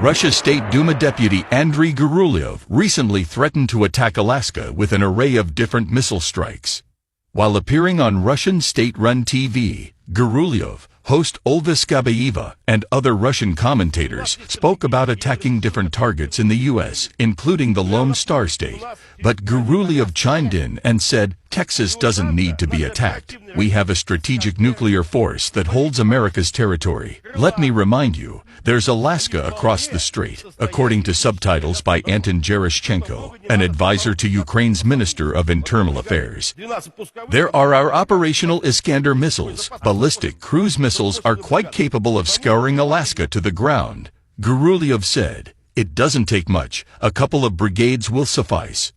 Russia's State Duma deputy Andrei Gurulev recently threatened to attack Alaska with an array of different missile strikes. While appearing on Russian state-run TV, Gurulev, host Olga Skabayeva, and other Russian commentators spoke about attacking different targets in the U.S., including the Lone Star State. But Gurulev chimed in and said, "Texas doesn't need to be attacked. We have a strategic nuclear force that holds America's territory. Let me remind you, there's Alaska across the strait," according to subtitles by Anton Gerashchenko, an advisor to Ukraine's Minister of Internal Affairs. "There are our operational Iskander missiles. Ballistic cruise missiles are quite capable of scouring Alaska to the ground," Gurulev said. "It doesn't take much. A couple of brigades will suffice."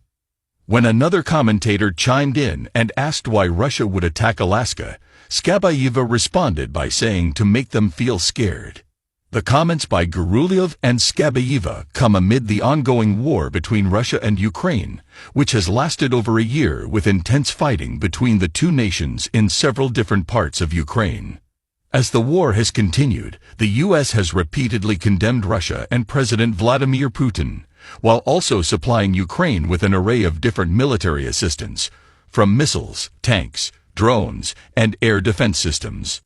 When another commentator chimed in and asked why Russia would attack Alaska, Skabayeva responded by saying to make them feel scared. The comments by Gurulev and Skabayeva come amid the ongoing war between Russia and Ukraine, which has lasted over a year with intense fighting between the two nations in several different parts of Ukraine. As the war has continued, the U.S. has repeatedly condemned Russia and President Vladimir Putin, while also supplying Ukraine with an array of different military assistance, from missiles, tanks, drones, and air defense systems.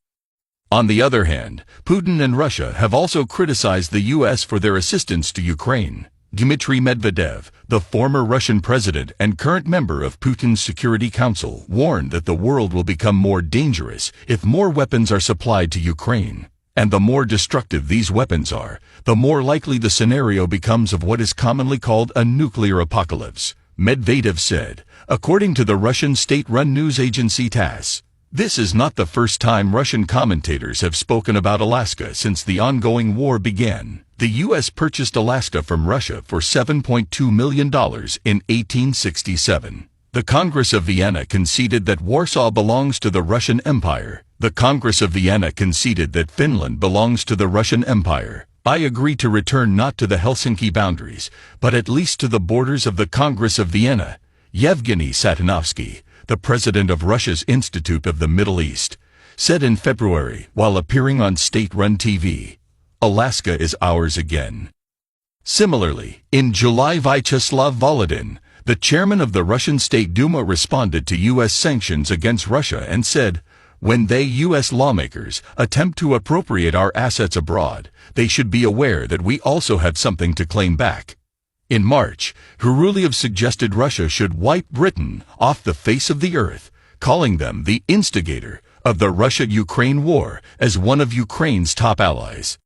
On the other hand, Putin and Russia have also criticized the U.S. for their assistance to Ukraine. Dmitry Medvedev, the former Russian president and current member of Putin's Security Council, warned that the world will become more dangerous if more weapons are supplied to Ukraine. And the more destructive these weapons are, the more likely the scenario becomes of what is commonly called a nuclear apocalypse, Medvedev said, according to the Russian state-run news agency TASS. This is not the first time Russian commentators have spoken about Alaska since the ongoing war began. The U.S. purchased Alaska from Russia for $7.2 million in 1867. The Congress of Vienna conceded that Warsaw belongs to the Russian Empire. The Congress of Vienna conceded that Finland belongs to the Russian Empire. I agree to return not to the Helsinki boundaries, but at least to the borders of the Congress of Vienna. Yevgeny Satanovsky, the president of Russia's Institute of the Middle East, said in February while appearing on state-run TV, "Alaska is ours again." Similarly, in July, Vyacheslav Volodin, the chairman of the Russian State Duma, responded to U.S. sanctions against Russia and said, "When they, U.S. lawmakers, attempt to appropriate our assets abroad, they should be aware that we also have something to claim back." In March, Gurulev suggested Russia should wipe Britain off the face of the earth, calling them the instigator of the Russia-Ukraine war as one of Ukraine's top allies.